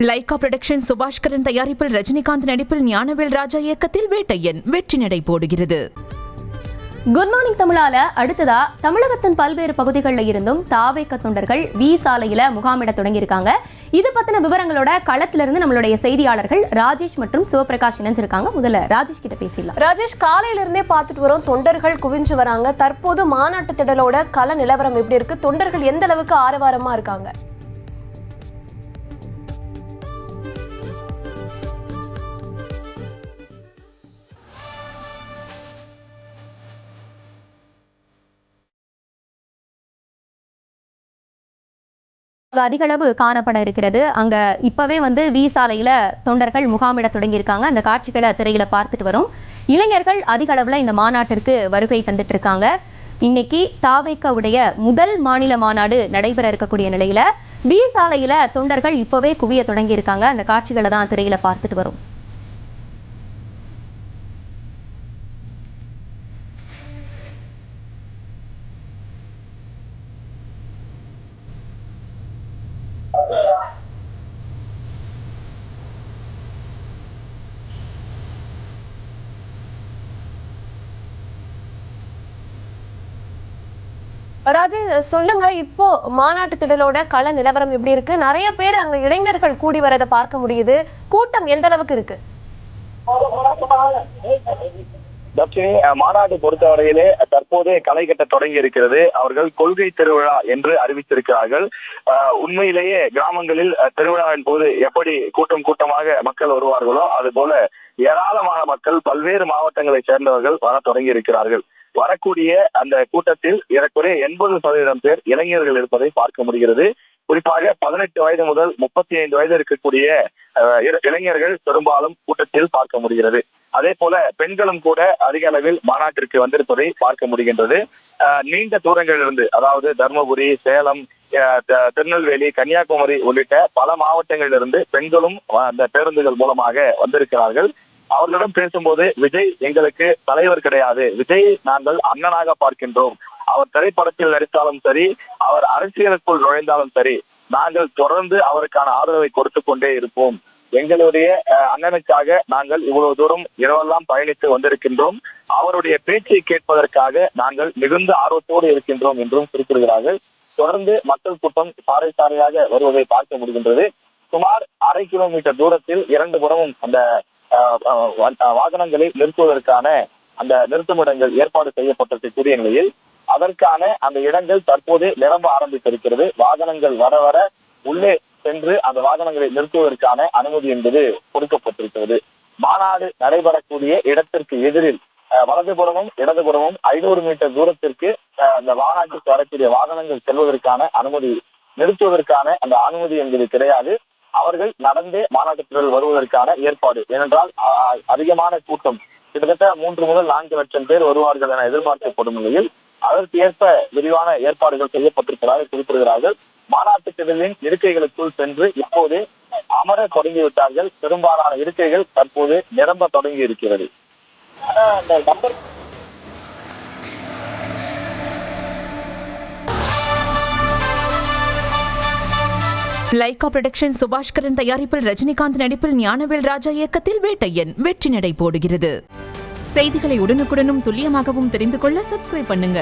Lyca production Subaskaran தயாரிப்பில் ரஜினிகாந்த் நடிப்பில் ஞானவேல் ராஜா இயக்கத்தில் வேட்டையன் வெற்றி நடை போடுகிறது. குட் மார்னிங் தமிழால அடுத்ததா தமிழகத்தின் பல்வேறு பகுதிகளில் இருந்தும் தாவேக தொண்டர்கள் வி சாலையில முகாமிட தொடங்கியிருக்காங்க. இது பத்தின விவரங்களோட களத்திலிருந்து நம்மளுடைய செய்தியாளர்கள் ராஜேஷ் மற்றும் சிவபிரகாஷ் இணைஞ்சிருக்காங்க. முதல்ல ராஜேஷ் கிட்ட பேசிடலாம். ராஜேஷ், காலையில இருந்தே பார்த்துட்டு வரோம், தொண்டர்கள் குவிஞ்சு வராங்க. தற்போது மாநாட்டு திடலோட கள நிலவரம் எப்படி இருக்கு? தொண்டர்கள் எந்த அளவுக்கு ஆரவாரமா இருக்காங்க? அதிக அளவு காணப்பட இருக்கிறது. அங்க இப்பவே வி சாலையில தொண்டர்கள் முகாமிட தொடங்கியிருக்காங்க. அந்த காட்சிகளை திரையில பார்த்துட்டு வரும். இளைஞர்கள் அதிக அளவுல இந்த மாநாட்டிற்கு வருகை தந்துட்டு இருக்காங்க. இன்னைக்கு தாவேகாவுடைய முதல் மாநில மாநாடு நடைபெற இருக்கக்கூடிய நிலையில வி சாலையில தொண்டர்கள் இப்பவே குவிய தொடங்கி இருக்காங்க. அந்த காட்சிகளை தான் திரையில பார்த்துட்டு வரும். ராஜேஷ், சொல்லுங்க, இப்போ மாநாட்டு திடலோட கள நிலவரம் எப்படி இருக்கு? நிறைய பேர் அங்க இளைஞர்கள் கூடி வரதை பார்க்க முடியுது. கூட்டம் எந்த அளவுக்கு இருக்கு? தர்ஷினி, மாநாடு பொறுத்தவரையிலே தற்போது களை கட்ட தொடங்கி இருக்கிறது. அவர்கள் கொள்கை திருவிழா என்று அறிவித்திருக்கிறார்கள். உண்மையிலேயே கிராமங்களில் திருவிழாவின் போது எப்படி கூட்டம் கூட்டமாக மக்கள் வருவார்களோ அது போல ஏராளமான மக்கள் பல்வேறு மாவட்டங்களை சேர்ந்தவர்கள் வர தொடங்கி இருக்கிறார்கள். வரக்கூடிய அந்த கூட்டத்தில் ஏறக்குறைய 80% பேர் இளைஞர்கள் இருப்பதை பார்க்க முடிகிறது. குறிப்பாக 18 வயது முதல் 35 வயது இருக்கக்கூடிய இளைஞர்கள் பெரும்பாலும் கூட்டத்தில் பார்க்க முடிகிறது. அதே போல பெண்களும் கூட அதிக அளவில் மாநாட்டிற்கு வந்திருப்பதை பார்க்க முடிகின்றது. நீண்ட தூரங்களிலிருந்து, அதாவது தர்மபுரி, சேலம், திருநெல்வேலி, கன்னியாகுமரி உள்ளிட்ட பல மாவட்டங்களிலிருந்து பெண்களும் அந்த பேருந்துகள் மூலமாக வந்திருக்கிறார்கள். அவர்களிடம் பேசும்போது, விஜய் எங்களுக்கு தலைவர் கிடையாது, விஜய் நாங்கள் அண்ணனாக பார்க்கின்றோம். அவர் திரைப்படத்தில் நடித்தாலும் சரி, அவர் அரசியலுக்குள் நுழைந்தாலும் சரி, நாங்கள் தொடர்ந்து அவருக்கான ஆதரவை கொடுத்து கொண்டே இருப்போம். எங்களுடைய அண்ணனுக்காக நாங்கள் இவ்வளவு தூரம் இரவெல்லாம் பயணித்து வந்திருக்கின்றோம். அவருடைய பேச்சை கேட்பதற்காக நாங்கள் மிகுந்த ஆர்வத்தோடு இருக்கின்றோம் என்றும் குறிப்பிடுகிறார்கள். தொடர்ந்து மக்கள் கூட்டம் சாறை சாறையாக வருவதை பார்க்க முடிகின்றது. சுமார் 1/2 கிலோமீட்டர் தூரத்தில் 2 புறமும் அந்த வாகனங்களை நிறுத்துவதற்கான அந்த நிறுத்துமிடங்கள் ஏற்பாடு செய்யப்பட்டிருக்கக்கூடிய நிலையில் அதற்கான அந்த இடங்கள் தற்போது நிரம்ப ஆரம்பித்திருக்கிறது. வாகனங்கள் வர வர உள்ளே சென்று அந்த வாகனங்களை நிறுத்துவதற்கான அனுமதி என்பது கொடுக்கப்பட்டிருக்கிறது. மாநாடு நடைபெறக்கூடிய இடத்திற்கு எதிரில் வலதுபுறமும் இடதுபுறமும் 500 மீட்டர் தூரத்திற்கு அந்த மாநாட்டுக்கு வரக்கூடிய வாகனங்கள் செல்வதற்கான அனுமதி, நிறுத்துவதற்கான அந்த அனுமதி என்பது கிடையாது. அவர்கள் நடந்தே மாநாட்டத்தில் வருவதற்கான ஏற்பாடு. ஏனென்றால் அதிகமான கூட்டம், கிட்டத்தட்ட 3 முதல் 4 லட்சம் பேர் வருவார்கள் என எதிர்பார்க்கப்படும் நிலையில் அதற்கு ஏற்ப விரிவான ஏற்பாடுகள் செய்யப்பட்டிருப்பதாக குறிப்பிடுகிறார்கள். மாநாட்டு திடலின் இருக்கைகளுக்குள் சென்று இப்போது அமர தொடங்கிவிட்டார்கள். பெரும்பாலான இருக்கைகள் தற்போது நிரம்ப தொடங்கி இருக்கிறது. லைகா புரொடக்ஷன் சுபாஷ்கரன் தயாரிப்பில் ரஜினிகாந்த் நடிப்பில் ஞானவேல் ராஜா இயக்கத்தில் வேட்டையன் வெற்றி நடை போடுகிறது. செய்திகளை உடனுக்குடனும் துல்லியமாகவும் தெரிந்து கொள்ள சப்ஸ்கிரைப் பண்ணுங்க.